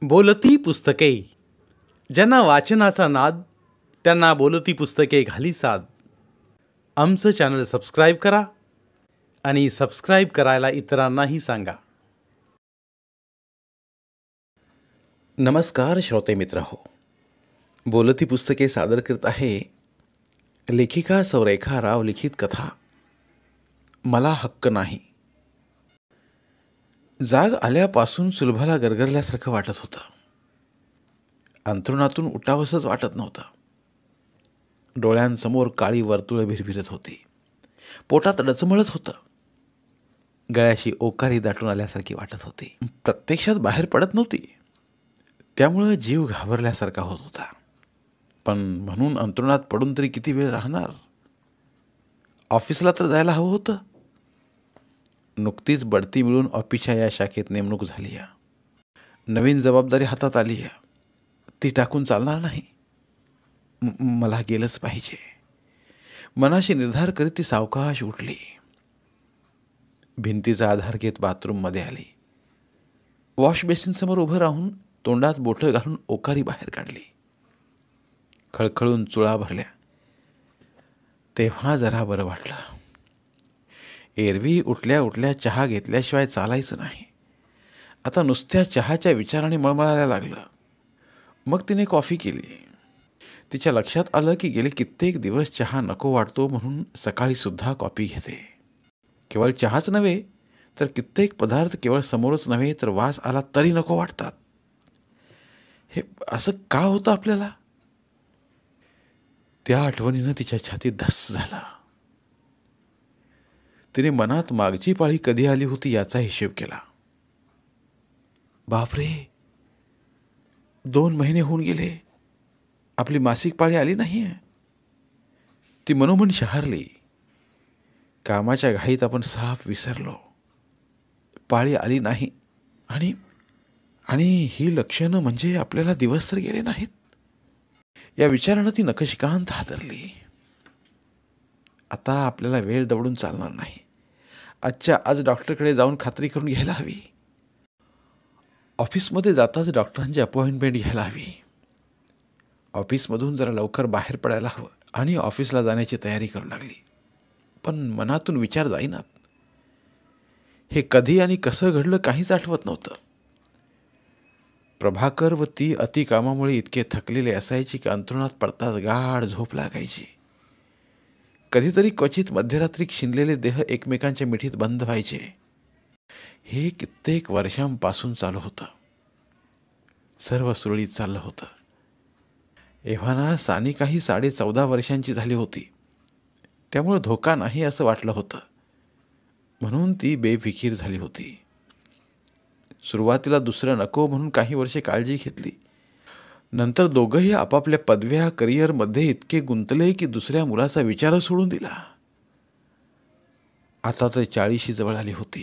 बोलती पुस्तके. ज्यांना वाचनाचा नाद त्यांना बोलती पुस्तके घाली साद. आमचं चॅनल सबस्क्राईब करा आणि सबस्क्राईब करायला इतरांनाही सांगा. नमस्कार श्रोते मित्र हो. बोलती पुस्तके सादर करत आहे लेखिका सौरेखा राव लिखित कथा मला हक्क नाही. जाग आल्यापासून सुलभाला गरगरल्यासारखं वाटत होतं. अंथरुणातून उठावंसंच वाटत नव्हतं. डोळ्यांसमोर काळी वर्तुळं भिरभिरत होती. पोटात डचमळत होतं. गळ्याशी ओकारी दाटून आल्यासारखी वाटत होती. प्रत्यक्षात बाहेर पडत नव्हती, त्यामुळं जीव घाबरल्यासारखा होत होता. पण म्हणून अंथरुणात पडून तरी किती वेळ राहणार? ऑफिसला तर जायला हवं होतं. नुकतीच बढती मिळून ऑफिसच्या या शाखेत नेमणूक झाली आहे. नवीन जबाबदारी हातात आली आहे. ती टाकून चालणार नाही. मला गेलंच पाहिजे. मनाशी निर्धार करीत ती सावकाश उठली. भिंतीचा आधार घेत बाथरूममध्ये आली. वॉश बेसिनसमोर उभं राहून तोंडात बोटं घालून ओकारी बाहेर काढली. खळखळून चुळा भरल्या. तेव्हा जरा बरं वाटलं. एरवी उठल्या उठल्या चहा घेतल्याशिवाय चालायचं नाही. आता नुसत्या चहाच्या विचाराने मळमळायला लागलं. मग तिने कॉफी केली. तिच्या लक्षात आलं की गेले कित्येक दिवस चहा नको वाटतो म्हणून सकाळीसुद्धा कॉफी घेते. केवळ चहाच नव्हे तर कित्येक पदार्थ केवळ समोरच नव्हे तर वास आला तरी नको वाटतात. हे असं का होतं आपल्याला? त्या आठवणीनं तिच्या छातीत धस्स झाला. तिने मनात मागची पाळी कधी आली होती याचा हिशेब केला. बापरे, 2 महिने होऊन गेले. आपली मासिक पाळी आली नाहीये. ती मनोमन शहारली. कामाच्या घाईत आपण साफ विसरलो. पाळी आली नाही आणि ही लक्षणं म्हणजे आपल्याला दिवस तर गेले नाहीत. या विचारानं ती नखशिकांत हादरली. आता आपल्याला वेळ दवडून चालणार नाही. आजच्या आज डॉक्टरकडे जाऊन खात्री करून घ्यायला हवी. ऑफिसमध्ये जाताच डॉक्टरांची अपॉइंटमेंट घ्यायला हवी. ऑफिसमधून जरा लवकर बाहेर पडायला हवं आणि ऑफिसला जाण्याची तयारी करू लागली. पण मनातून विचार जाईनात. हे कधी आणि कसं घडलं काहीच आठवत नव्हतं. प्रभाकर व ती अतिकामामुळे इतके थकलेले असायचे की अंथरुणात पडताच गाढ झोप लागायची. कधीतरी क्वचित मध्यरात्री शिनलेले देह एकमेकांच्या मिठीत बंद व्हायचे. हे कित्येक वर्षांपासून चालू होतं. सर्व सुरळीत चाललं होतं. एव्हाना सानिकाही 14.5 वर्षांची झाली होती. त्यामुळे धोका नाही असं वाटलं होतं. म्हणून ती बेफिकीर झाली होती. सुरुवातीला दुसरं नको म्हणून काही वर्षे काळजी घेतली. नंतर दोघंही आपापल्या पदव्या करिअरमध्ये इतके गुंतले की दुसऱ्या मुलाचा विचार सोडून दिला. आता तर 40शी जवळ आली होती.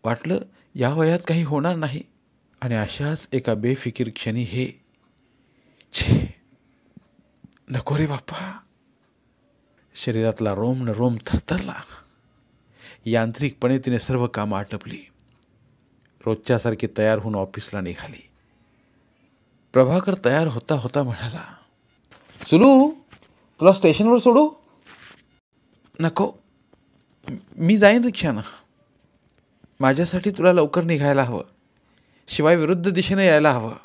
वाटलं या वयात काही होणार नाही आणि अशाच एका बेफिकीर क्षणी हे छे, नको रे बाप्पा. शरीरातला रोम न रोम थरथरला. यांत्रिकपणे तिने सर्व कामं आटपली. रोजच्यासारखी तयार होऊन ऑफिसला निघाली. प्रभाकर तयार होता होता म्हणाला, सुलू, तुला स्टेशनवर सोडू? नको, मी जाईन रिक्षानं. माझ्यासाठी तुला लवकर निघायला हवं. शिवाय विरुद्ध दिशेने यायला हवं.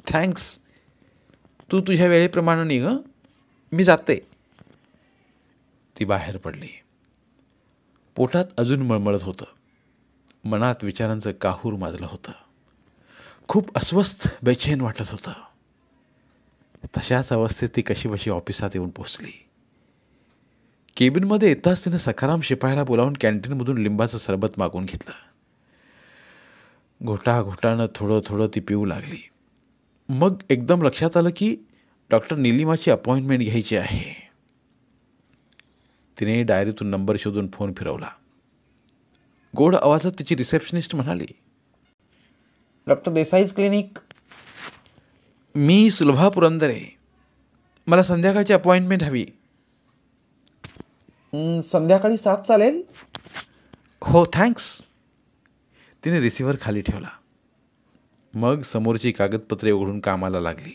थँक्स. तू तुझ्या वेळेप्रमाणे निघ. मी जाते. ती बाहेर पडली. पोटात अजून मळमळत होतं. मनात विचारांचं काहूर माजलं होतं. खूप अस्वस्थ बेचैन वाटत होतं. तशाच अवस्थेत ती कशीबशी ऑफिसात येऊन पोचली. केबिनमध्ये येताच तिने सखाराम शिपायाला बोलावून कॅन्टीनमधून लिंबाचं सरबत मागून घेतलं. घोटाघोटानं थोडं थोडं ती पिऊ लागली. मग एकदम लक्षात आलं की डॉक्टर निलिमाची अपॉइंटमेंट घ्यायची आहे. तिने डायरीतून नंबर शोधून फोन फिरवला. गोड आवाजात तिची रिसेप्शनिस्ट म्हणाली, डॉक्टर देसाईज क्लिनिक. मी सुलभा पुरंदरे. मला संध्याकाळची अपॉइंटमेंट हवी. संध्याकाळी 7 चालेल? हो, थँक्स. तिने रिसिव्हर खाली ठेवला. मग समोरची कागदपत्रे उघडून कामाला लागली.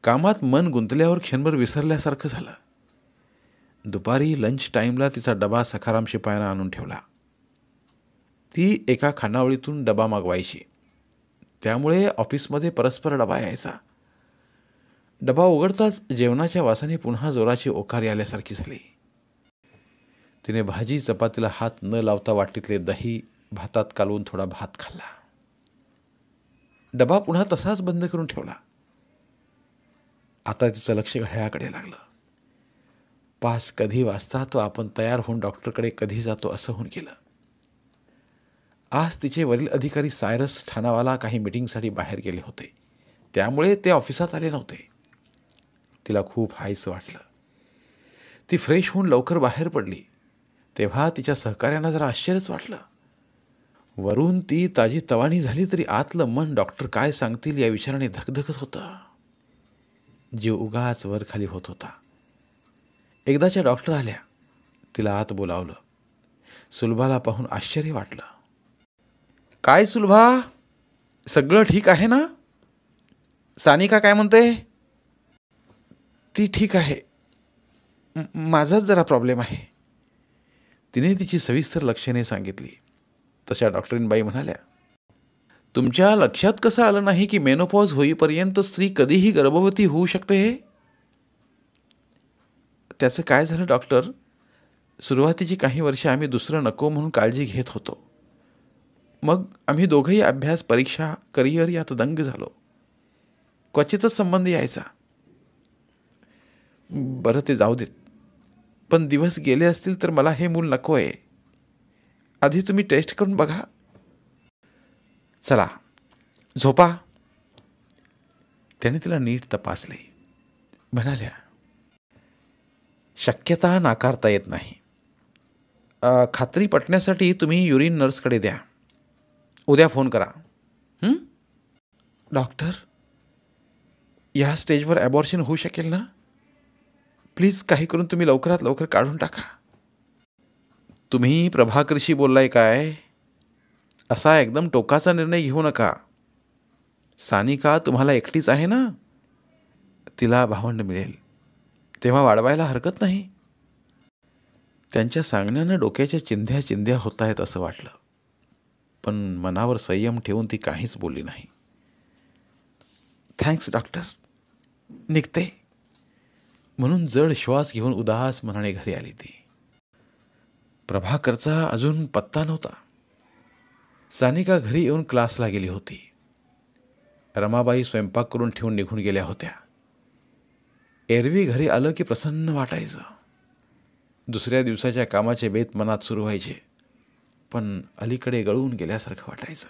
कामात मन गुंतल्यावर क्षणभर विसरल्यासारखं झालं. दुपारी लंच टाईमला तिचा डबा सखाराम शिपायानं आणून ठेवला. ती एका खानावळीतून डबा मागवायची, त्यामुळे ऑफिसमध्ये परस्पर डबा यायचा. डबा उघडताच जेवणाच्या वासाने पुन्हा जोराची ओकारी आल्यासारखी झाली. तिने भाजी चपातीला हात न लावता वाटीतले दही भातात कालवून थोडा भात खाल्ला. डबा पुन्हा तसाच बंद करून ठेवला. आता तिचं लक्ष घड्याळाकडे लागलं. 5 कधी वाजतात व आपण तयार होऊन डॉक्टरकडे कधी जातो असं होऊन गेलं. आज तिचे वरील अधिकारी सायरस ठाणावाला काही मीटिंगसाठी बाहेर गेले होते, त्यामुळे ते ऑफिसात आले नव्हते. तिला खूप हायसं वाटलं. ती फ्रेश होऊन लवकर बाहेर पडली तेव्हा तिच्या सहकार्यांना जरा आश्चर्यच वाटलं. वरून ती ताजी तवाणी झाली तरी आतलं मन डॉक्टर काय सांगतील या विचाराने धकधकत होतं. जीव उगाच वर खाली होत होता. एकदाच्या डॉक्टर आल्या. तिला आत बोलावलं. सुलभाला पाहून आश्चर्य वाटलं. काय सुलभा, सगळं ठीक आहे ना? सानिका काय म्हणते? ती ठीक आहे, माझाच जरा प्रॉब्लेम आहे. तिने तिची सविस्तर लक्षणे सांगितली. तशा डॉक्टरीनबाई म्हणाल्या, तुमच्या लक्षात कसं आलं नाही की मेनोपॉज होईपर्यंत स्त्री कधीही गर्भवती होऊ शकते हे? त्याचं काय झालं डॉक्टर, सुरुवातीची काही वर्षे आम्ही दुसरं नको म्हणून काळजी घेत होतो. मग आम्ही दोघंही अभ्यास, परीक्षा, करिअर यात दंग झालो. क्वचितच संबंध यायचा. बरं ते जाऊ देत, पण दिवस गेले असतील तर मला हे मूल नको आहे. आधी तुम्ही टेस्ट करून बघा. चला झोपा. त्याने तिला नीट तपासले. म्हणाल्या, शक्यता नाकारता येत नाही. खात्री पटण्यासाठी तुम्ही युरिन नर्सकडे द्या. उद्या फोन करा. डॉक्टर, या स्टेजवर ॲबॉर्शन होऊ शकेल ना? प्लीज काही करून तुम्ही लवकरात लवकर काढून टाका. तुम्ही प्रभाकरशी बोललाय काय? असा एकदम टोकाचा निर्णय घेऊ नका. सानिका तुम्हाला एकटीच आहे ना? तिला भावंड मिळेल तेव्हा वाढवायला हरकत नाही. त्यांच्या सांगण्यानं डोक्याच्या चिंध्या चिंध्या होत आहेत असं वाटलं, पण मनावर संयम ठेवून ती काहीच बोलली नाही. थँक्स डॉक्टर, निघते म्हणून जड श्वास घेऊन उदास मनाने घरी आली ती. प्रभाकरचा अजून पत्ता नव्हता. सानिका घरी येऊन क्लासला गेली होती. रमाबाई स्वयंपाक करून ठेवून निघून गेल्या होत्या. एरवी घरी आलं की प्रसन्न वाटायचं. दुसऱ्या दिवसाच्या कामाचे बेत मनात सुरू व्हायचे, पण अलीकडे गळून गेल्यासारखं वाटायचं.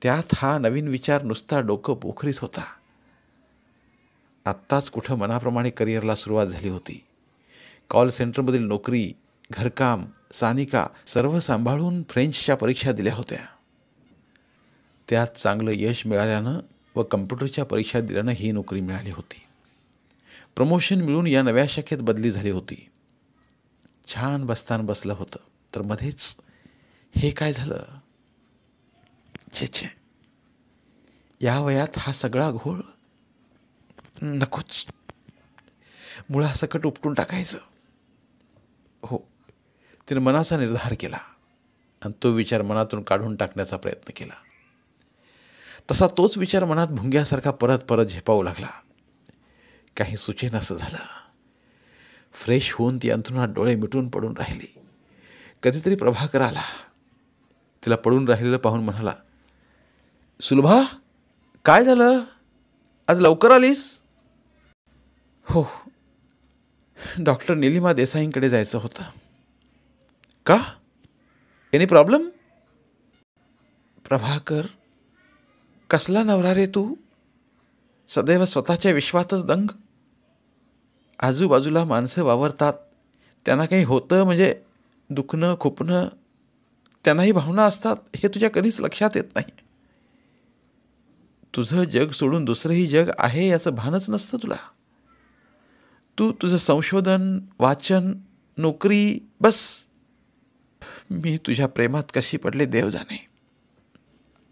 त्यात हा नवीन विचार नुसता डोकं पोखरीत होता. आत्ताच कुठं मनाप्रमाणे करिअरला सुरुवात झाली होती. कॉल सेंटरमधील नोकरी, घरकाम, सानिका सर्व सांभाळून फ्रेंचच्या परीक्षा दिल्या होत्या. त्यात चांगलं यश मिळाल्यानं व कम्प्युटरच्या परीक्षा दिल्यानं ही नोकरी मिळाली होती. प्रमोशन मिळून या नव्या शाखेत बदली झाली होती. छान बस्तान बसलं होतं, तर मध्येच हे काय झालं? छे छे, या वयात हा सगळा घोळ नकोच. मुळासकट उपटून टाकायचं. हो, तिने मनाचा निर्धार केला आणि तो विचार मनातून काढून टाकण्याचा प्रयत्न केला. तसा तोच विचार मनात भुंग्यासारखा परत परत झेपावू लागला. काही सुचेनासं झालं. फ्रेश होऊन ती अंथरुणात डोळे मिटून पडून राहिली. कधीतरी प्रभाकर आला. तिला पडून राहिलेलं पाहून म्हणाला, सुलभा, काय झालं? आज लवकर आलीस? हो, डॉक्टर नीलिमा देसाईंकडे जायचं होतं. का? Any problem? प्रभाकर, कसला नवरा रे तू? सदैव स्वतःच्या विश्वातच दंग. आजूबाजूला माणसं वावरतात, त्यांना काही होतं म्हणजे दुखणं, खुपणं, त्यांनाही भावना असतात, हे तुझ्या कधीच लक्षात येत नाही. तुझं जग सोडून दुसरंही जग आहे याचं भानच नसतं तुला. तू तुझं संशोधन, वाचन, नोकरी, बस. मी तुझ्या प्रेमात कशी पडले देव जाणे.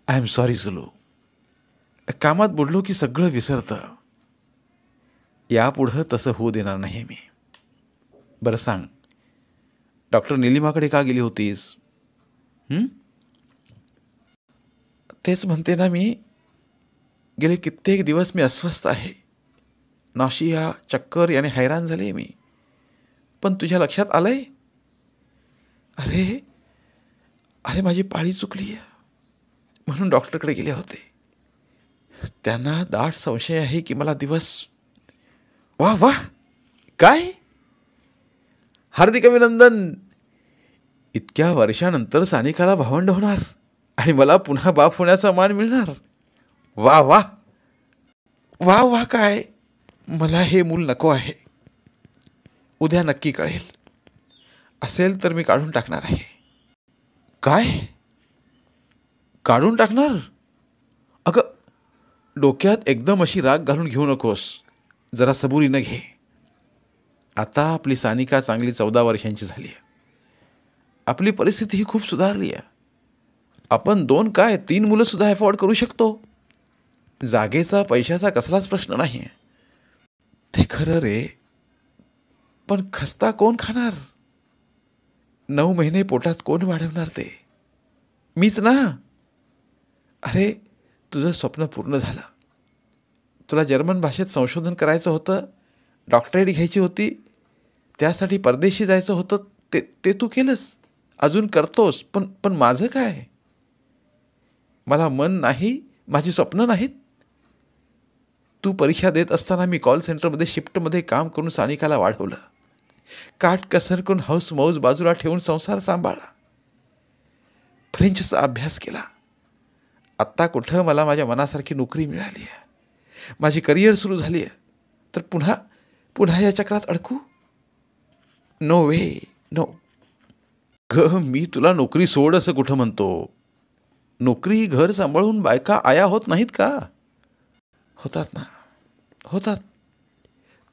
I am sorry Julu. कामात बुडलो की सगळं विसरतं. यापुढं तसं होऊ देणार नाही मी. बरं सांग, डॉक्टर निलिमाकडे का गेली होतीस? तेच म्हणते ना मी. गेले कित्येक दिवस मी अस्वस्थ आहे. नाशिया, चक्कर याने हैराण झाले मी. पण तुझ्या लक्षात आलंय? अरे अरे माझी पाळी चुकली आहे म्हणून डॉक्टरकडे गेले होते. त्यांना दाट संशय आहे की मला दिवस. वा वा, काय हार्दिक अभिनंदन. इतक्या वर्षानंतर सानिकाला भावंड होणार आणि मला पुन्हा बाप होण्याचा मान मिळणार. वा वा वा वा. काय, मला हे मूल नको आहे. उद्या नक्की कळेल. असेल तर मी काढून टाकणार आहे. काय, काढून टाकणार? अगं, डोक्यात एकदम अशी राग घालून घेऊ नकोस. जरा सबुरीनं घे. आता आपली सानिका चांगली 14 वर्षांची झाली आहे. आपली परिस्थिती ही खूप सुधारली आहे. आपण 2 काय 3 मुलं सुद्धा अफोर्ड करू शकतो. जागेचा पैशाचा कसलाच प्रश्न नाही. ते खरं रे, पण खस्ता कोण खाणार? 9 महिने पोटात कोण वाढवणार ते? मीच ना. अरे, तुझं स्वप्न पूर्ण झालं. तुला जर्मन भाषेत संशोधन करायचं होतं, डॉक्टरेट घ्यायची होती, त्यासाठी परदेशी जायचं होतं. ते तू केलंस, अजून करतोस. पण माझं काय? मला मन नाही, माझी स्वप्न नाहीत. तू परीक्षा देत असताना मी कॉल सेंटरमध्ये शिफ्टमध्ये काम करून सानिकाला वाढवलं. काटकसर करून हौस मौज बाजूला ठेवून संसार सांभाळला. फ्रेंचचा अभ्यास केला. आत्ता कुठं मला माझ्या मनासारखी नोकरी मिळाली आहे, माझी करिअर सुरू झाली आहे, तर पुन्हा या चक्रात अडकू? नो वे, नो. मी तुला नोकरी सोड असं कुठं म्हणतो. नोकरी घर सांभाळून बायका आया होत नाहीत का? होतात ना, होतात.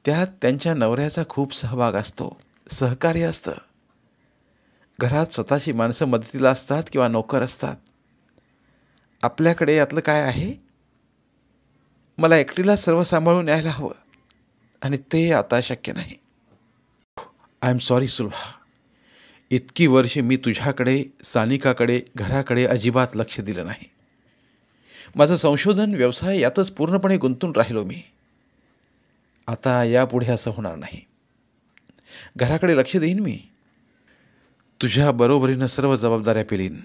त्यात त्यांच्या नवऱ्याचा खूप सहभाग असतो, सहकार्य असतं. घरात स्वतःची माणसं मदतीला असतात किंवा नोकर असतात. आपल्याकडे यातलं काय आहे? मला एकटीला सर्व सांभाळून यायला हवं आणि ते आता शक्य नाही. I am sorry Sulabha. इतकी वर्षे मी तुझ्याकडे, सानिकाकडे, घराकडे अजिबात लक्ष दिलं नाही. माझं संशोधन, व्यवसाय यातच पूर्णपणे गुंतून राहिलो मी. आता यापुढे असं होणार नाही. घराकडे लक्ष देईन मी. तुझ्या बरोबरीनं सर्व जबाबदाऱ्या पेलीन.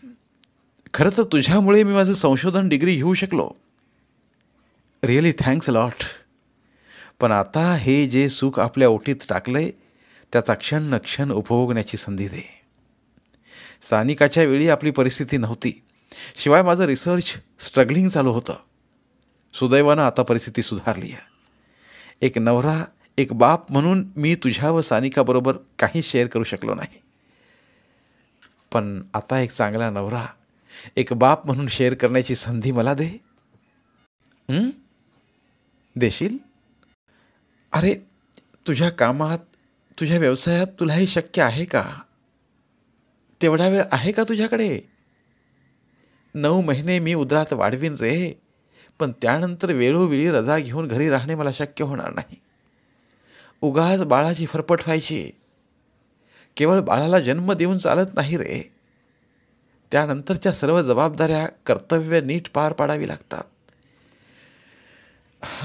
खरं तर तुझ्यामुळे मी माझं संशोधन डिग्री घेऊ शकलो. Really thanks lot. पण आता हे जे सुख आपल्या ओटीत टाकलंय त्याचा क्षण क्षण उपभोगण्याची संधी दे. सानिकाच्या वेळी आपली परिस्थिती नव्हती. शिवाय माझं रिसर्च स्ट्रगलिंग चालू होतं. सुदैवानं आता परिस्थिती सुधारली आहे. एक नवरा, एक बाप म्हणून मी तुझ्या व सानिकाबरोबर काही शेअर करू शकलो नाही. पण आता एक चांगला नवरा, एक बाप म्हणून शेअर करण्याची संधी मला दे. देशील? अरे, तुझ्या कामात, तुझ्या व्यवसायात तुला हे शक्य आहे का? तेवढा वेळ आहे का तुझ्याकडे? 9 महिने मी उदरात वाढवीन रे, पण त्यानंतर वेळोवेळी रजा घेऊन घरी राहणे मला शक्य होणार नाही. उगाच बाळाची फरफट व्हायची. केवळ बाळाला जन्म देऊन चालत नाही रे. त्यानंतरच्या सर्व जबाबदाऱ्या, कर्तव्य नीट पार पाडावी लागतात.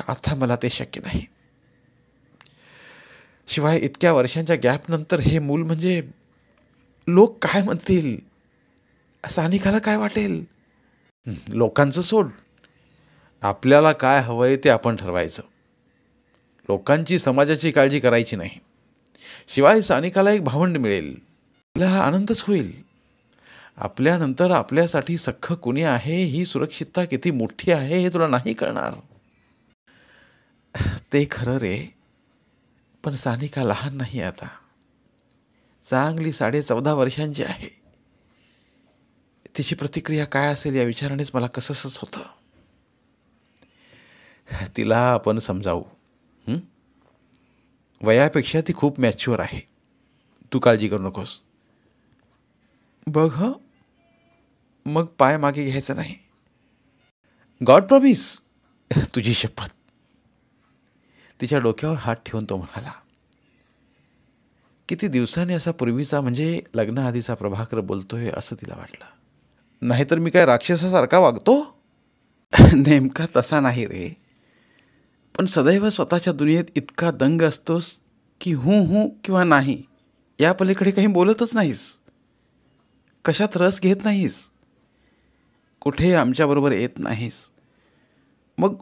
आता मला ते शक्य नाही. शिवाय इतक्या वर्षांच्या गॅपनंतर हे मूल म्हणजे लोक काय म्हणतील? सानिकाला काय वाटेल? लोकांचं सोड. आपल्याला काय हवंय ते आपण ठरवायचं. लोकांची, समाजाची काळजी करायची नाही. शिवाय सानिकाला एक भावंड मिळेल, तिला हा आनंदच होईल. आपल्यानंतर आपल्यासाठी सख्ख कुणी आहे, ही सुरक्षितता किती मोठी आहे हे तुला नाही कळणार. ते खरं रे, पण सानिका लहान नाही आता. चांगली 14.5 वर्षांची आहे. तिची प्रतिक्रिया काय असेल या विचारानेच मला कसंच होतं. तिला आपण समजावू. वयापेक्षा ती खूप मॅच्युअर आहे. तू काळजी करू नकोस. बघ, मग पाय मागे घ्यायचं नाही. God promise. तुझी शपथ. तिच्या डोक्यावर हात ठेवून तो म्हणाला. किती दिवसांनी असा पूर्वीचा म्हणजे लग्नाआधीचा प्रभाकर बोलतोय असं तिला वाटलं. नाहीतर मी काय राक्षसासारखा वागतो? नेमका तसा नाही रे, पण सदैव स्वतःच्या दुनियेत इतका दंग असतोस की हूं हूं किंवा नाही या पलीकडे काही बोलतच नाहीस. कशात रस घेत नाहीस. कुठे आमच्याबरोबर येत नाहीस. मग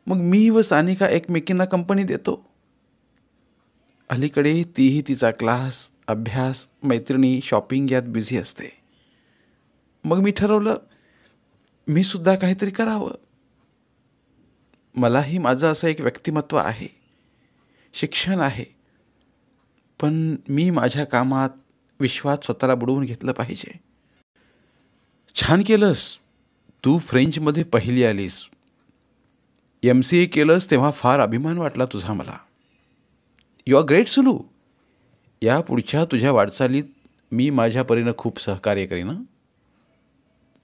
मग मी व सानिका एकमेकींना कंपनी देतो. अलीकडे तीही तिचा क्लास, अभ्यास, मैत्रिणी, शॉपिंग यात बिझी असते. मग मी ठरवलं मी सुद्धा काहीतरी करावं. मलाही माझं असं एक व्यक्तिमत्व आहे, शिक्षण आहे, पण मी माझ्या कामात, विश्वात स्वतःला बुडवून घेतलं पाहिजे. छान केलंस. तू फ्रेंचमध्ये पहिली आलीस. MCA केलंस तेव्हा फार अभिमान वाटला तुझा मला. You R great Sulu. या पुढच्या तुझ्या वाटचालीत मी माझ्या परीनं खूप सहकार्य करीन.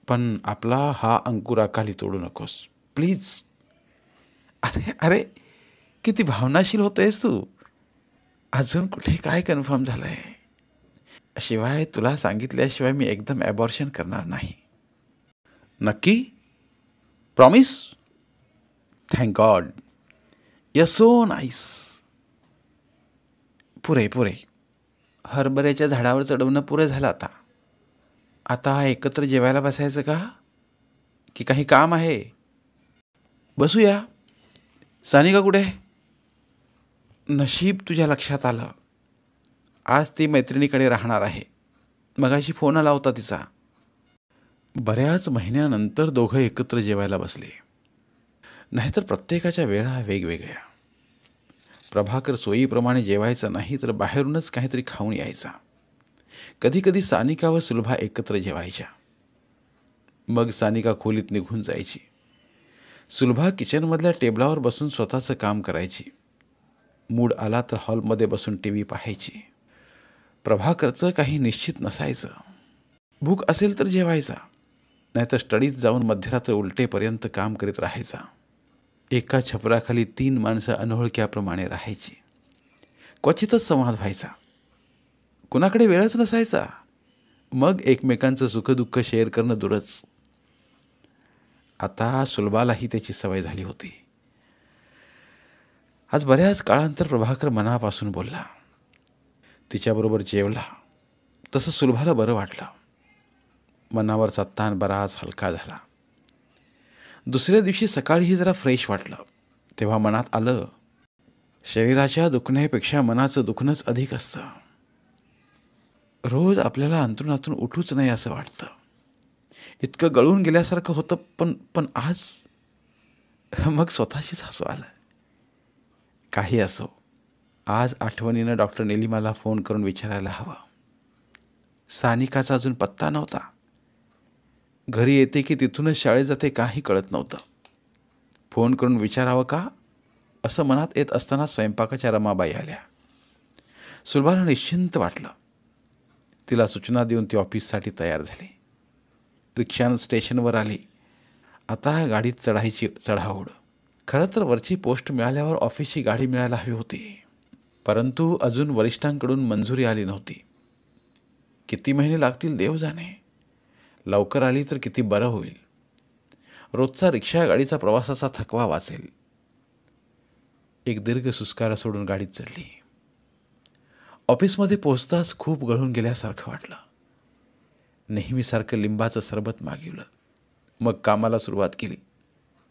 पण आपला हा अंकुराखाली तोडू नकोस प्लीज. अरे अरे किती भावनाशील होतोयस तू. अजून कुठे काय कन्फर्म झालं आहे? शिवाय तुला सांगितल्याशिवाय मी एकदम ॲबॉर्शन करणार नाही. नक्की? Promise? Thank God. You so nice. पुरे पुरे. हरभऱ्याच्या झाडावर चढवणं पुरं झालं आता. आता एकत्र जेवायला बसायचं का? की काही काम आहे? बसूया. सानिका कुठे? नशीब तुझ्या लक्षात आलं. आज ती मैत्रिणीकडे राहणार आहे. मगाशी फोन आला होता तिचा. बऱ्याच महिन्यानंतर दोघं एकत्र जेवायला बसले. नाहीतर प्रत्येकाच्या वेळा वेगवेगळ्या. प्रभाकर सोयीप्रमाणे जेवायचं नाही तर बाहेरूनच काहीतरी खाऊन यायचा. कधीकधी सानिका व सुलभा एकत्र जेवायच्या. मग सानिका खोलीत निघून जायची. सुलभा किचनमधल्या टेबलावर बसून स्वतःचं काम करायची. मूड आला तर हॉलमध्ये बसून TV पाहायची. प्रभाकरचं काही निश्चित नसायचं. भूक असेल तर जेवायचा, नाहीतर स्टडीत जाऊन मध्यरात्र उलटेपर्यंत काम करीत राहायचा. एका छपराखाली 3 माणसं अनोळख्याप्रमाणे राहायची. क्वचितच संवाद व्हायचा. कुणाकडे वेळच नसायचा. मग एकमेकांचं सुखदुःख शेअर करणं दूरच. आता सुलभालाही त्याची सवय झाली होती. आज बऱ्याच काळानंतर प्रभाकर मनापासून बोलला. तिच्याबरोबर जेवला. तसं सुलभाला बरं वाटलं. मनावरचा ताण बराच हलका झाला. दुसऱ्या दिवशी सकाळीही जरा फ्रेश वाटलं. तेव्हा मनात आलं, शरीराच्या दुखण्यापेक्षा मनाचं दुखणंच अधिक असतं. रोज आपल्याला अंथरुणातून उठूच नाही असं वाटतं. इतकं गळून गेल्यासारखं होतं. पण आज मग स्वतःशीच हसू आलं. काही असो, आज आठवणीनं डॉक्टर निलिमाला फोन करून विचारायला हवं. सानिकाचा अजून पत्ता नव्हता. घरी येते की तिथूनच शाळेत जाते काही कळत नव्हतं. फोन करून विचारावं का असं मनात येत असताना स्वयंपाकाच्या रमाबाई आल्या. सुलभाला निश्चिंत वाटलं. तिला सूचना देऊन ती ऑफिससाठी तयार झाली. रिक्षानं स्टेशनवर आली. आता गाडीत चढायची चढाओढ. खरं तर वरची पोस्ट मिळाल्यावर ऑफिसची गाडी मिळायला हवी होती. परंतु अजून वरिष्ठांकडून मंजुरी आली नव्हती. किती महिने लागतील देव जाणे. लवकर आली तर किती बरं होईल. रोजचा रिक्षा गाडीचा प्रवासाचा थकवा वाचेल. एक दीर्घ सुस्कारा सोडून गाडीत चढली. ऑफिसमध्ये पोहोचताच खूप गळून गेल्यासारखं वाटलं. नेहमीसारखं लिंबाचं सरबत मागवलं. मग कामाला सुरुवात केली.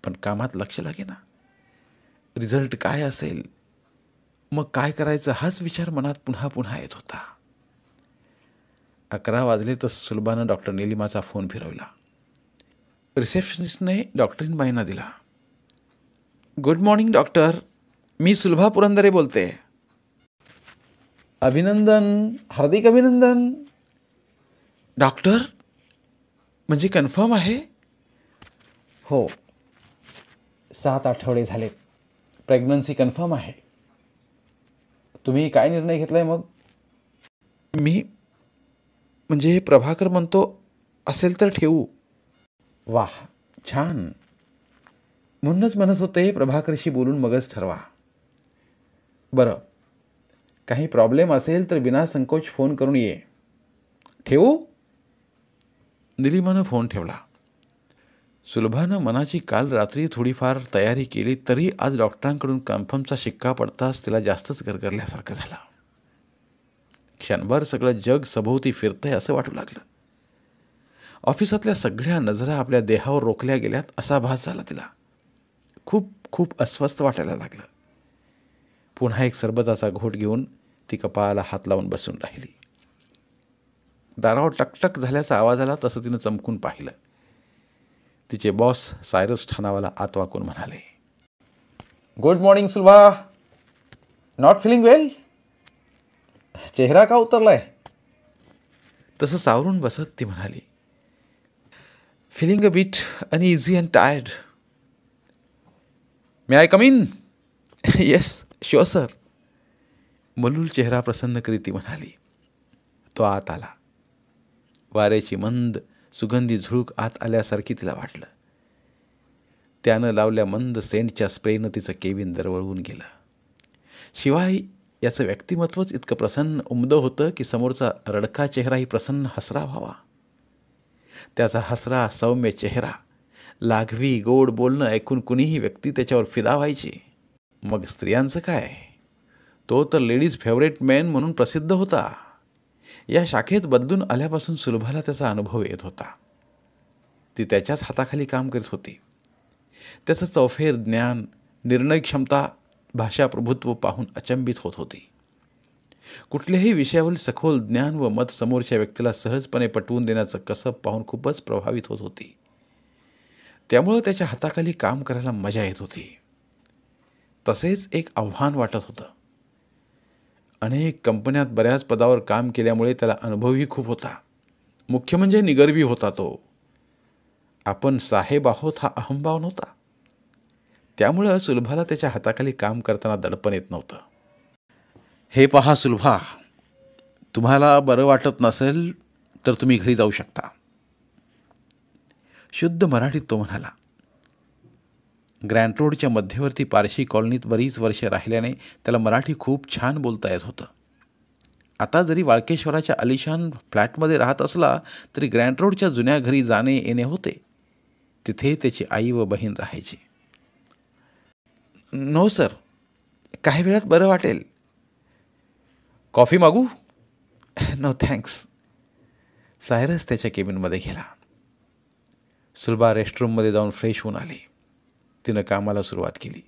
पण कामात लक्ष लागेना. रिझल्ट काय असेल, मग काय करायचं हाच विचार मनात पुन्हा पुन्हा येत होता. 11 वाजले तर सुलभानं डॉक्टर निलिमाचा फोन फिरवला. रिसेप्शनिस्टने डॉक्टरीनबाईंना दिला. गुड मॉर्निंग डॉक्टर, मी सुलभा पुरंदरे बोलते. अभिनंदन, हार्दिक अभिनंदन. डॉक्टर, म्हणजे कन्फर्म आहे? हो, 7 आठवडे झालेत. प्रेग्नन्सी कन्फर्म आहे. तुम्ही काय निर्णय घेतलाय मग? मी म्हणजे प्रभाकर म्हणतो असेल तर ठेवू. वाह, छान. म्हणूनच म्हणत होते प्रभाकरशी बोलून मगच ठरवा. बरं, काही प्रॉब्लेम असेल तर विनासंकोच फोन करून ये. ठेवू? निलिमानं फोन ठेवला. सुलभानं मनाची काल रात्री थोडीफार तयारी केली तरी आज डॉक्टरांकडून कन्फर्मचा शिक्का पडताच तिला जास्तच गरगरल्यासारखं झालं. क्षणभर सगळं जग सभोवती फिरतंय असं वाटू लागलं. ऑफिसातल्या सगळ्या नजरा आपल्या देहावर रोखल्या गेल्यात असा भास झाला तिला. खूप खूप अस्वस्थ वाटायला लागलं. पुन्हा एक सरबताचा घोट घेऊन ती कपाळाला हात लावून बसून राहिली. दारावर टकटक झाल्याचा आवाज आला तसं तिनं चमकून पाहिलं. तिचे बॉस सायरस ठाणावाला आत वाकून म्हणाले, good morning Sulabha. Not feeling well? चेहरा का उतरलाय? तसं सावरून बसत ती म्हणाली, feeling a bit uneasy and tired. May I come in? Yes sure sir. मलूल चेहरा प्रसन्न करीत ती म्हणाली. तो आत आला. वाऱ्याची मंद सुगंधी झुळूक आत आल्यासारखी तिला वाटलं. त्यानं लावल्या मंद सेंटच्या स्प्रेनं तिचं केबिन दरवळून गेलं. शिवाय याचं व्यक्तिमत्वच इतकं प्रसन्न उमदं होतं की समोरचा रडका चेहराही प्रसन्न हसरा व्हावा. त्याचा हसरा सौम्य चेहरा, लाघवी गोड बोलणं ऐकून कुणीही व्यक्ती त्याच्यावर फिदा व्हायची. मग स्त्रियांचं काय? तो तर लेडीज फेवरेट मॅन म्हणून प्रसिद्ध होता. या शाखेत बदलून आल्यापासून सुलभाला त्याचा अनुभव येत होता. ती त्याच्याच हाताखाली काम करीत होती. त्याचं चौफेर ज्ञान, निर्णय क्षमता, भाषा प्रभुत्व पाहून अचंबित होत होती. कुठल्याही विषयावरील सखोल ज्ञान व मत समोरच्या व्यक्तीला सहजपणे पटवून देण्याचं कसब पाहून खूपच प्रभावित होत होती. त्यामुळं त्याच्या हाताखाली काम करायला मजा येत होती. तसेच एक आव्हान वाटत होतं. अनेक कंपन्यात बऱ्याच पदावर काम केल्यामुळे त्याला अनुभवही खूप होता. मुख्य म्हणजे निगर्वी होता तो. आपण साहेब आहोत हा अहंभाव नव्हता. त्यामुळं सुलभाला त्याच्या हाताखाली काम करताना दडपण येत नव्हतं. हे पहा सुलभा, तुम्हाला बरं वाटत नसेल तर तुम्ही घरी जाऊ शकता. शुद्ध मराठीत तो म्हणाला. ग्रँट रोडच्या मध्यवर्ती पारशी कॉलनीत बरीच वर्षे राहिल्याने त्याला मराठी खूप छान बोलता येत होतं. आता जरी वाळकेश्वराच्या आलिशान फ्लॅटमध्ये राहत असला तरी ग्रँट रोडच्या जुन्या घरी जाणे येणे होते. तिथे त्याची आई व बहीण राहायची. नो सर, काही वेळात बरं वाटेल. कॉफी मागू? No thanks. सायरस त्याच्या केबिनमध्ये गेला. सुलभा रेस्टरूममध्ये जाऊन फ्रेश होऊन आली. तिनं कामाला सुरुवात केली.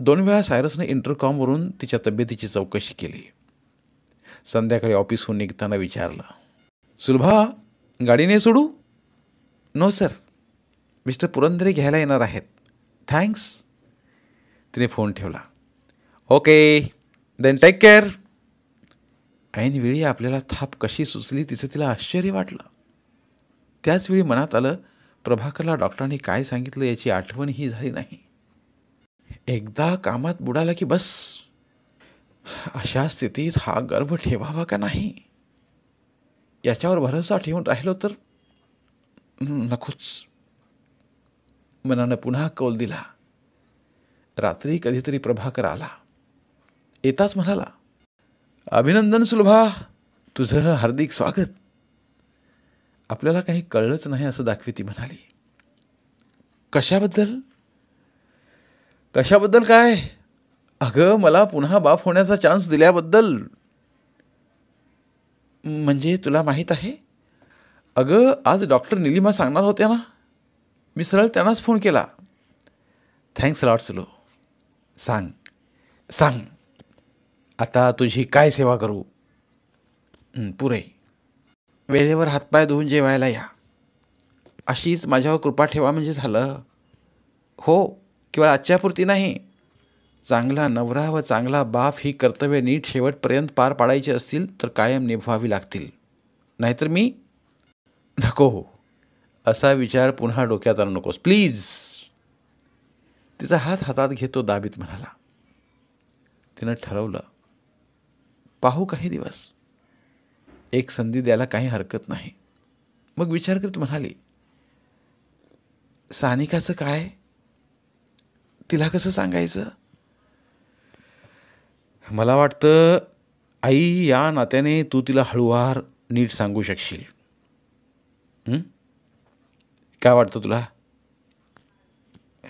2 वेळा सायरसने इंटरकॉमवरून तिच्या तब्येतीची चौकशी केली. संध्याकाळी ऑफिसहून निघताना विचारलं, सुलभा गाडीने सोडू? नो सर, मिस्टर पुरंदरे घ्यायला येणार आहेत. थँक्स. तिने फोन ठेवला. Okay then take care. ऐनवेळी आपल्याला थाप कशी सुचली तिचं तिला आश्चर्य वाटलं. त्याचवेळी मनात आलं, प्रभाकरला डॉक्टरांनी काय सांगितलं याची आठवणही झाली नाही. एकदा कामात बुडाला की बस. अशा स्थितीत हा गर्व ठेवावा का नाही याच्यावर भरोसा ठेवून राहिलो तर नकोच. मनानं पुन्हा कौल दिला. रात्री कधीतरी प्रभाकर आला. येताच म्हणाला, अभिनंदन सुलभा, तुझं हार्दिक स्वागत. आपल्याला काही कळलंच नाही असं दाखवी ती म्हणाली. कशाबद्दल? कशाबद्दल काय? अगं मला पुन्हा बाप होण्याचा चान्स दिल्याबद्दल. म्हणजे तुला माहीत आहे? अगं आज डॉक्टर निलिमा सांगणार होत्या ना, मी सरळ त्यांनाच फोन केला. Thanks lot Sulo. सांग सांग, आता तुझी काय सेवा करू? पुरे. वेळेवर हातपाय धुवून जेवायला या. अशीच माझ्यावर कृपा ठेवा म्हणजे झालं. हो, केवळ आजच्यापुरती नाही. चांगला नवरा व चांगला बाप ही कर्तव्य नीट शेवटपर्यंत पार पाडायची असतील तर कायम निभवावी लागतील. नाहीतर मी नको हो, असा विचार पुन्हा डोक्यात आणू नकोस प्लीज. तिचा हात हातात घेतो दाबीत म्हणाला. तिनं ठरवलं, पाहू काही दिवस. एक संधी द्यायला काही हरकत नाही. मग विचार करत म्हणाली, सानिकाचं काय? तिला कसं सांगायचं? मला वाटतं आई या नात्याने तू तिला हळूवार नीट सांगू शकशील. काय वाटतं तुला?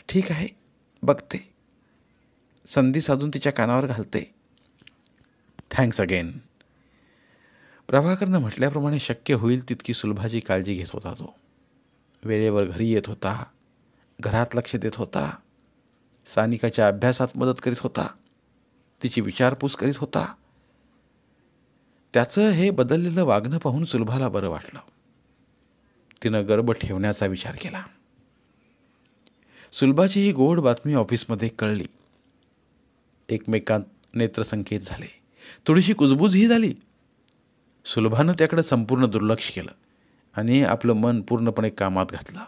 ठीक आहे, बघते. संधी साधून तिच्या कानावर घालते. Thanks again. प्रभाकरनं म्हटल्याप्रमाणे शक्य होईल तितकी सुलभाची काळजी घेत होता तो. वेळेवर घरी येत होता, घरात लक्ष देत होता, सानिकाच्या अभ्यासात मदत करीत होता, तिची विचारपूस करीत होता. त्याचं हे बदललेलं वागणं पाहून सुलभाला बरं वाटलं. तिनं गर्भ ठेवण्याचा विचार केला. सुलभाची ही गोड बातमी ऑफिसमध्ये कळली. एकमेकांत नेत्रसंकेत झाले, थोडीशी कुजबूजही झाली. सुलभानं त्याकडे संपूर्ण दुर्लक्ष केलं आणि आपलं मन पूर्णपणे कामात घातलं.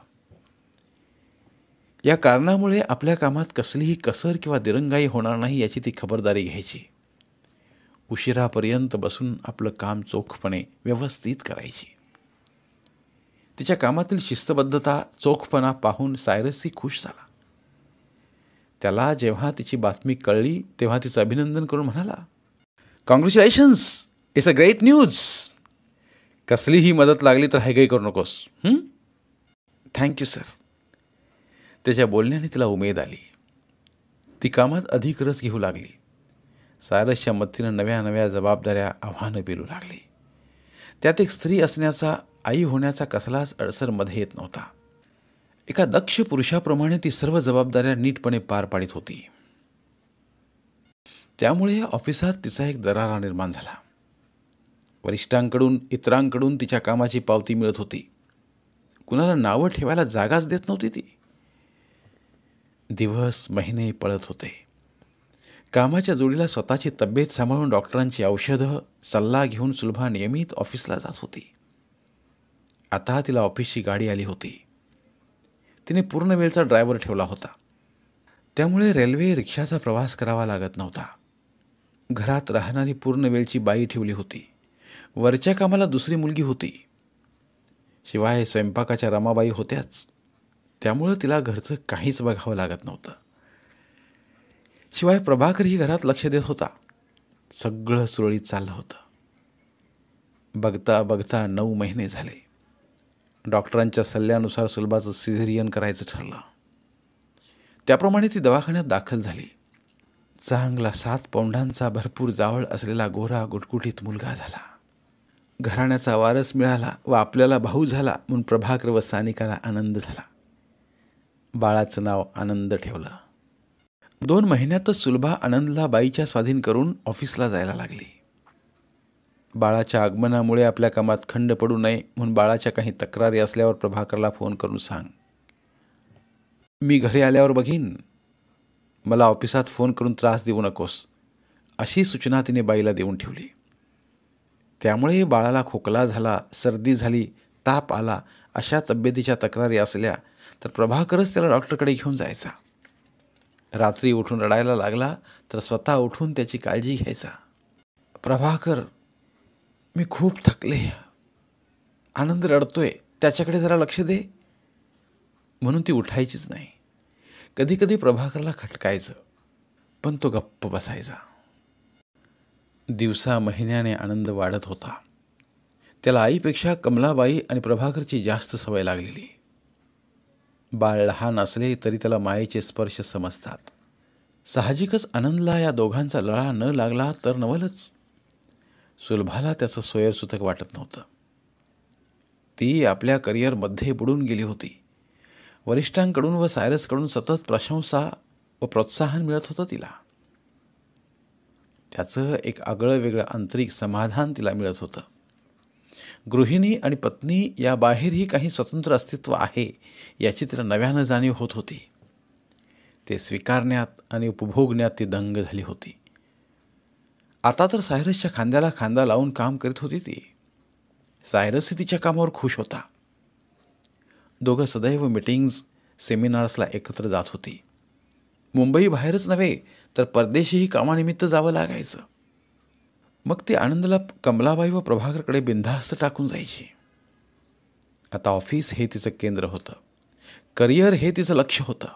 या कारणामुळे आपल्या कामात कसलीही कसर किंवा दिरंगाई होणार नाही याची ती खबरदारी घ्यायची. उशिरापर्यंत बसून आपलं काम चोखपणे व्यवस्थित करायची. तिच्या कामातील शिस्तबद्धता, चोखपणा पाहून सायरसही खुश झाला. त्याला जेव्हा तिची बातमी कळली तेव्हा तिचं अभिनंदन करून म्हणाला, congratulations, it's a great news. कसलीही मदत लागली तर हैगई करू नकोस. Thank you sir. त्याच्या बोलण्याने तिला उमेद आली. ती कामात अधिक रस घेऊ लागली. सायरसच्या मदतीनं नव्या नव्या जबाबदाऱ्या, आव्हानं पेलू लागली. त्यात एक स्त्री असण्याचा, आई होण्याचा कसलाच अडसर मध्ये येत नव्हता. एका दक्ष पुरुषाप्रमाणे ती सर्व जबाबदाऱ्या नीटपणे पार पाडित होती. त्यामुळे ऑफिसात तिचा एक दरारा निर्माण झाला. वरिष्ठांकडून, इतरांकडून तिच्या कामाची पावती मिळत होती. कुणाला नावं ठेवायला जागाच देत नव्हती ती. दिवस, महिने पळत होते. कामाच्या जोडीला स्वतःची तब्येत सांभाळून डॉक्टरांची औषधं, सल्ला घेऊन सुलभा नियमित ऑफिसला जात होती. आता तिला ऑफिसची गाडी आली होती. तिने पूर्ण वेळचा ड्रायव्हर ठेवला होता. त्यामुळे रेल्वे, रिक्षाचा प्रवास करावा लागत नव्हता. घरात राहणारी पूर्ण वेळची बाई ठेवली होती. वरच्या कामाला दुसरी मुलगी होती. शिवाय स्वयंपाकाच्या रमाबाई होत्याच. त्यामुळं तिला घरचं काहीच बघावं लागत नव्हतं. शिवाय प्रभाकरही घरात लक्ष देत होता. सगळं सुरळीत चाललं होतं. बघता बघता 9 महिने झाले. डॉक्टरांच्या सल्ल्यानुसार सुलभाचं सिझेरियन करायचं ठरलं. त्याप्रमाणे ती दवाखान्यात दाखल झाली. चांगला 7 पौंडांचा भरपूर जावळ असलेला गोरा गुटगुटीत मुलगा झाला. घराण्याचा वारस मिळाला व आपल्याला भाऊ झाला म्हणून प्रभाकर व सानिकाला आनंद झाला. बाळाचं नाव आनंद ठेवलं. 2 महिन्यातच सुलभा आनंदला बाईच्या स्वाधीन करून ऑफिसला जायला लागली. बाळाच्या आगमनामुळे आपल्या कामात खंड पडू नये म्हणून बाळाच्या काही तक्रारी असल्यावर प्रभाकरला फोन करून सांग. मी घरी आल्यावर बघीन. मला ऑफिसात फोन करून त्रास देऊ नकोस, अशी सूचना तिने बाईला देऊन ठेवली. त्यामुळे बाळाला खोकला झाला, सर्दी झाली, ताप आला अशा तब्येतीच्या तक्रारी असल्या तर प्रभाकरच त्याला डॉक्टरकडे घेऊन जायचा. रात्री उठून रडायला लागला तर स्वतः उठून त्याची काळजी घ्यायचा. प्रभाकर, मी खूप थकले. आनंद रडतोय, त्याच्याकडे जरा लक्ष दे. म्हणून ती उठायचीच नाही. कधी कधी प्रभाकरला खटकायचं, पण तो गप्प बसायचा. दिवसा महिन्याने आनंद वाढत होता. त्याला आईपेक्षा कमलाबाई आणि प्रभाकरची जास्त सवय लागलेली. बाळ लहान असले तरी त्याला मायेचे स्पर्श समजतात. साहजिकच आनंदला या दोघांचा लळा न लागला तर नवलच. सुलभाला त्याचं सोयरसुतक वाटत नव्हतं. ती आपल्या करिअरमध्ये बुडून गेली होती. वरिष्ठांकडून व सायरसकडून सतत प्रशंसा व प्रोत्साहन मिळत होतं तिला. त्याचं एक आगळं वेगळं आंतरिक समाधान तिला मिळत होतं. गृहिणी आणि पत्नी या बाहेरही काही स्वतंत्र अस्तित्व आहे याची तिला नव्यानं जाणीव होत होती. ते स्वीकारण्यात आणि उपभोगण्यात ती दंग झाली होती. आता तर सायरसच्या खांद्याला खांदा लावून काम करीत होती ती. सायरसही तिच्या कामावर खुश होता. दोघं सदैव मीटिंग्ज, सेमिनार्सला एकत्र जात होती. मुंबई बाहेरच नव्हे तर परदेशीही कामानिमित्त जावं लागायचं. मग ती आनंदला कमलाबाई व प्रभाकरकडे बिनधास्त टाकून जायची. आता ऑफिस हे तिचं केंद्र होतं. करिअर हे तिचं लक्ष होतं.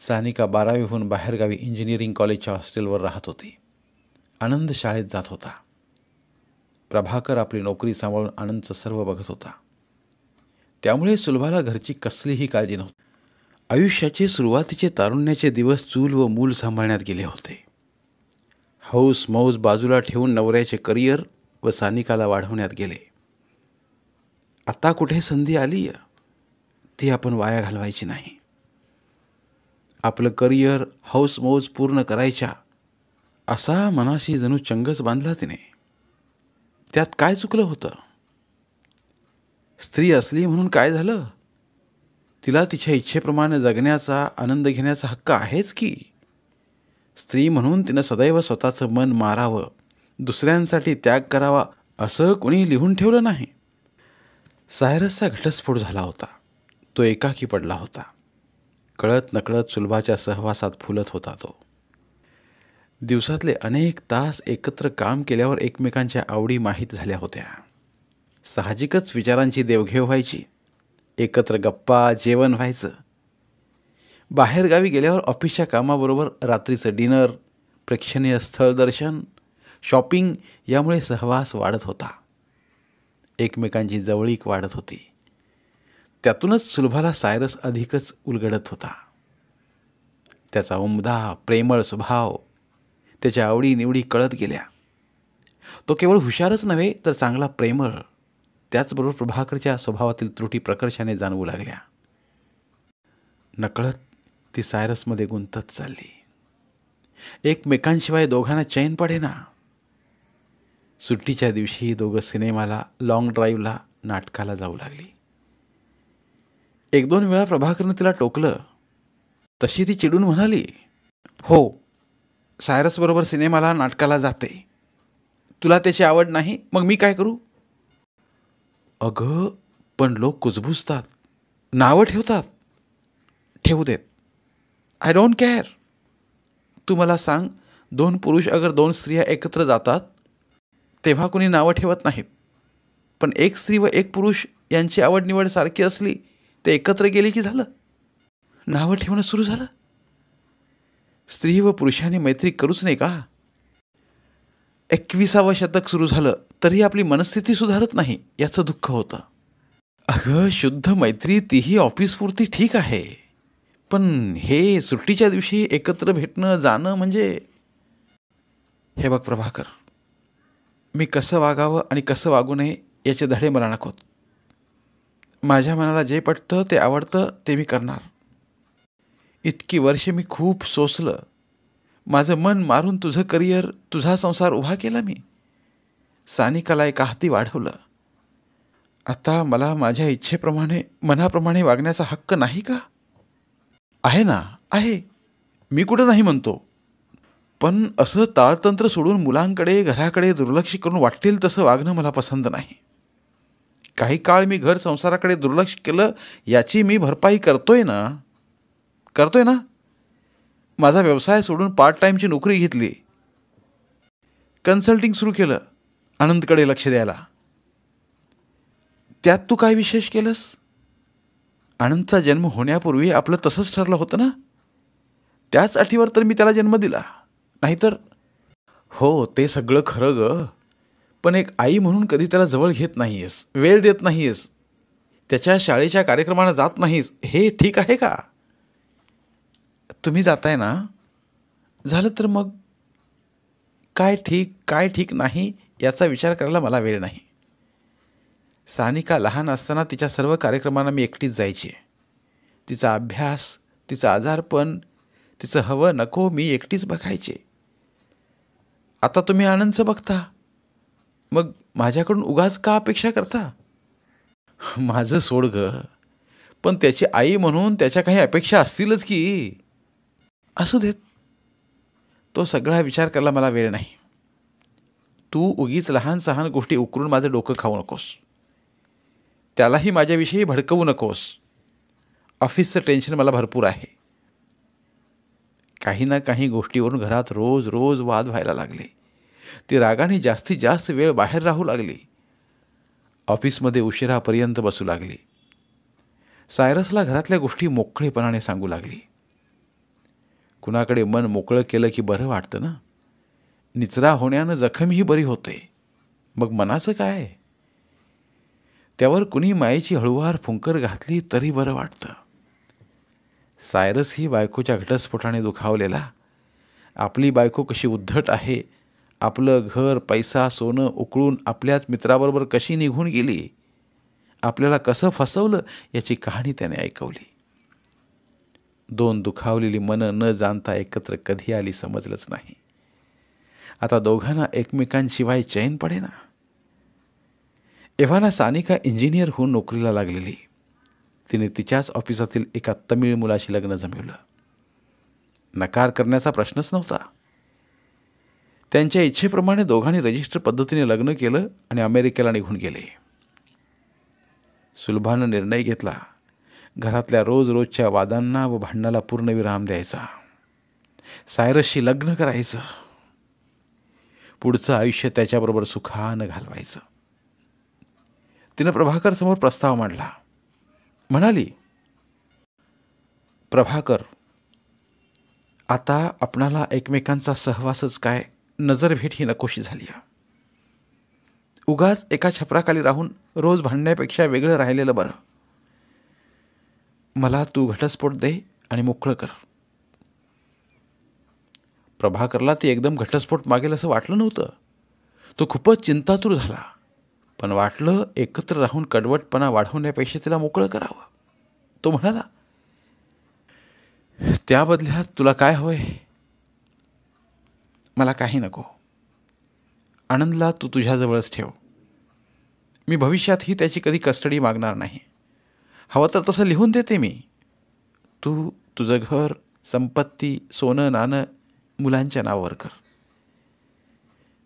सानिका 12वीहून बाहेरगावी इंजिनिअरिंग कॉलेजच्या हॉस्टेलवर राहत होती. आनंद शाळेत जात होता. प्रभाकर आपली नोकरी सांभाळून आनंदचं सर्व बघत होता. त्यामुळे सुलभाला घरची कसलीही काळजी नव्हती. आयुष्याचे सुरुवातीचे तारुण्याचे दिवस चूल व मूल सांभाळण्यात गेले होते. हौस मौज बाजूला ठेवून नवऱ्याचे करिअर व सानिकाला वाढवण्यात गेले. आता कुठे संधी आली ती आपण वाया घालवायची नाही. आपलं करिअर हौस मौज पूर्ण करायच्या असा मनाशी जणू चंगच बांधला तिने. त्यात काय चुकलं होतं? स्त्री असली म्हणून काय झालं? तिला तिच्या इच्छेप्रमाणे जगण्याचा आनंद घेण्याचा हक्क आहेच की. स्त्री म्हणून तिनं सदैव स्वतःचं मन मारावं, दुसऱ्यांसाठी त्याग करावा असं कोणी लिहून ठेवलं नाही. सायरसचा घटस्फोट झाला होता. तो एकाकी पडला होता. कळत नकळत सुलभाच्या सहवासात फुलत होता तो. दिवसातले अनेक तास एकत्र काम केल्यावर एकमेकांच्या आवडी माहीत झाल्या होत्या. साहजिकच विचारांची देवघेव व्हायची. एकत्र गप्पा जेवण व्हायचं. बाहेरगावी गेल्यावर ऑफिसच्या कामाबरोबर रात्रीचं डिनर, प्रेक्षणीय स्थळ दर्शन, शॉपिंग यामुळे सहवास वाढत होता. एकमेकांची जवळीक वाढत होती. त्यातूनच सुलभाला सायरस अधिकच उलगडत होता. त्याचा उमदा प्रेमळ स्वभाव, त्याच्या आवडीनिवडी कळत गेल्या. तो केवळ हुशारच नव्हे तर चांगला प्रेमळ. त्याचबरोबर प्रभाकरच्या स्वभावातील त्रुटी प्रकर्षाने जाणवू लागल्या. नकळत ती सायरसमध्ये गुंतत चालली. एकमेकांशिवाय दोघांना चैन पडेना. सुट्टीच्या दिवशी दोघं सिनेमाला, लॉंग ड्राईव्हला, नाटकाला जाऊ लागली. 1-2 वेळा प्रभाकरनं तिला टोकलं. तशी ती चिडून म्हणाली, हो, सायरसबरोबर सिनेमाला, नाटकाला जाते. तुला त्याची आवड नाही, मग मी काय करू? अगं, पण लोक कुजबुजतात, नावं ठेवतात. ठेवू देत. I don't care. तू मला सांग, 2 पुरुष अगर 2 स्त्रिया एकत्र जातात तेव्हा कोणी नावं ठेवत नाहीत. पण 1 स्त्री व 1 पुरुष यांची आवड निवड सारखी असली ते एकत्र गेले की झालं, नावं ठेवणं सुरू झालं. स्त्री व पुरुषाने मैत्री करूच नाही का? 21वे शतक सुरू झालं तरी आपली मनस्थिती सुधारत नाही याचं दुःख होतं. अगं, शुद्ध मैत्री तीही ऑफिसपुरती ठीक आहे, पण हे सुट्टीच्या दिवशी एकत्र भेटणं जाणं म्हणजे. हे बघ प्रभाकर, मी कसं वागावं आणि कसं वागू नये याचे धडे मला नकोत. माझ्या मनाला जे पटतं ते आवडतं ते मी करणार. इतकी वर्षे मी खूप सोसलं. माझं मन मारून तुझं करिअर, तुझा संसार उभा केला मी. सानिकाला एका हाती वाढवलं. आता मला माझ्या इच्छेप्रमाणे, मनाप्रमाणे वागण्याचा हक्क नाही का? आहे ना, आहे. मी कुठं नाही म्हणतो. पण असं ताळतंत्र सोडून मुलांकडे, घराकडे दुर्लक्ष करून वाटेल तसं वागणं मला पसंत नाही. काही काळ मी घर संसाराकडे दुर्लक्ष केलं याची मी भरपाई करतोय ना. माझा व्यवसाय सोडून पार्ट टाईमची नोकरी घेतली. कन्सल्टिंग सुरू केलं आनंदकडे लक्ष द्यायला. त्यात तू काय विशेष केलंस? आनंदचा जन्म होण्यापूर्वी आपलं तसंच ठरलं होतं ना. त्याच अटीवर तर मी त्याला जन्म दिला. नाहीतर. हो, ते सगळं खरं ग. पण एक आई म्हणून कधी त्याला जवळ घेत नाहीयेस, वेळ देत नाहीयेस, त्याच्या शाळेच्या कार्यक्रमाला जात नाहीस. हे ठीक आहे का? तुम्ही जाताय ना, झालं तर मग काय ठीक, काय ठीक नाही याचा विचार करायला मला वेळ नाही. सानिका लहान असताना तिच्या सर्व कार्यक्रमांना मी एकटीच जायची. तिचा अभ्यास, तिचं आजारपण, तिचं हवं नको मी एकटीच बघायचे. आता तुम्ही आनंदचं बघता, मग माझ्याकडून उगाच का अपेक्षा करता? माझं सोड ग, पण त्याची आई म्हणून त्याच्या काही अपेक्षा असतीलच की. असू देत. तो सगळा विचार करायला मला वेळ नाही. तू उगीच लहान सहान गोष्टी उकरून माझं डोकं खाऊ नकोस. त्यालाही माझ्याविषयी भडकवू नकोस. ऑफिसचं टेन्शन मला भरपूर आहे. काही ना काही गोष्टीवरून घरात रोज रोज वाद व्हायला लागले. ती रागाने जास्तीत जास्त वेळ बाहेर राहू लागली. ऑफिसमध्ये उशिरापर्यंत बसू लागली. सायरसला घरातल्या गोष्टी मोकळेपणाने सांगू लागली. कुणाकडे मन मोकळं केलं की बरं वाटतं ना. निचरा होण्यानं जखमही बरी होते. मग मनाचं काय? त्यावर कुणी मायेची हळूवार फुंकर घातली तरी बरं वाटतं. सायरस ही बायकोच्या घटस्फोटाने दुखावलेला, आपली बायको कशी उद्धट आहे, आपलं घर पैसा सोनं उकळून आपल्याच मित्राबरोबर कशी निघून गेली, आपल्याला कसं फसवलं याची कहाणी त्याने ऐकवली. दोन दुखावलेली मनं न जाणता एकत्र कधी आली समजलंच नाही. आता दोघांना एकमेकांशिवाय चैन पडेना. एव्हाना सानिका इंजिनियर होऊन नोकरीला लागलेली. तिने तिच्याच ऑफिसातील एका तमिळ मुलाशी लग्न जमवलं. नकार करण्याचा प्रश्नच नव्हता. त्यांच्या इच्छेप्रमाणे दोघांनी रजिस्टर पद्धतीने लग्न केलं आणि अमेरिकेला निघून गेले. सुलभानं निर्णय घेतला, घरातल्या रोजच्या वादांना व भांडणाला पूर्णविराम द्यायचा. सायरसशी लग्न करायचं. पुढचं आयुष्य त्याच्याबरोबर सुखानं घालवायचं. तिनं प्रभाकर समोर प्रस्ताव मांडला. म्हणाली, प्रभाकर, आता आपणाला एकमेकांचा सहवासच काय, नजरभेट ही नकोशी झाली. उगाच एका छपराखाली राहून रोज भांडण्यापेक्षा वेगळं राहिलेलं बरं. मला तू घटस्फोट दे आणि मोकळं कर. प्रभाकरला ती एकदम घटस्फोट मागेल असं वाटलं नव्हतं. तो खूपच चिंतातूर झाला. पण वाटलं एकत्र राहून कडवटपणा वाढवण्यापेक्षा तिला मोकळं करावं. तो म्हणाला, त्या बदल्यात तुला काय हवंय? मला काही नको. आनंदला तू तुझ्याजवळच ठेव. मी भविष्यातही त्याची कधी कस्टडी मागणार नाही. हवं तर तसं लिहून देते मी. तू तुझं घर, संपत्ती, सोनं नाणं मुलांच्या नावावर कर.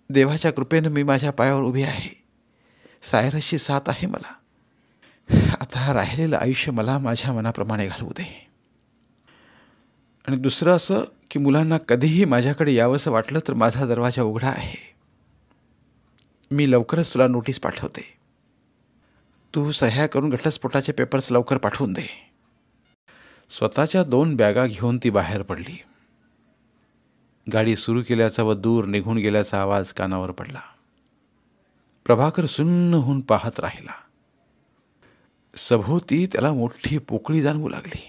देवाच्या कृपेनं मी माझ्या पायावर उभी आहे. सायरसची साथ आहे मला. आता राहिलेलं आयुष्य मला माझ्या मनाप्रमाणे घालवू दे. आणि दुसरं असं की मुलांना कधीही माझ्याकडे यावंसं वाटलं तर माझा दरवाजा उघडा आहे. मी लवकरच तुला नोटीस पाठवते. तू सह्या करून घटस्फोटाचे पेपर्स लवकर पाठवून दे. स्वतःच्या 2 बॅगा घेऊन ती बाहेर पडली. गाडी सुरू केल्याचा व दूर निघून गेल्याचा आवाज कानावर पडला. प्रभाकर सुन्न होऊन पाहत राहिला. सभोवती त्याला मोठी पोकळी जाणवू लागली.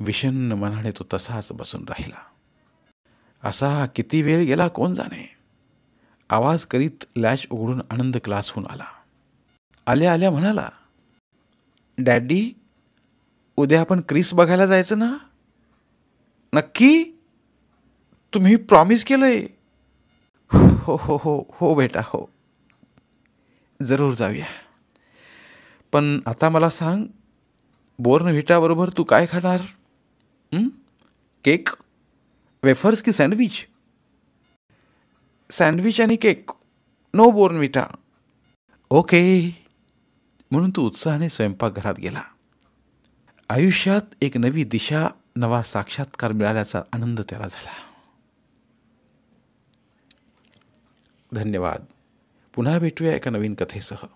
विषण्ण मनाने तो तसाच बसून राहिला. असा किती वेळ गेला कोण जाणे. आवाज करीत लॅच उघडून आनंद क्लासहून आला. आल्या आल्या म्हणाला, डॅडी, उद्या आपण क्रिस बघायला जायचं ना? नक्की? तुम्ही प्रॉमिस केलंय? हो हो हो हो बेटा, हो, जरूर जाऊया. पण आता मला सांग, बोर्नव्हिटाबरोबर तू काय खाणार? केक, वेफर्स की सँडविच? सँडविच आणि केक, नो बोर्नव्हिटा. ओके. म्हणून तू उत्साहाने स्वयंपाकघरात गेला. आयुष्यात एक नवी दिशा, नवा साक्षात्कार मिळाल्याचा आनंद त्याला झाला. धन्यवाद. पुन्हा भेटूया एका नवीन कथेसह.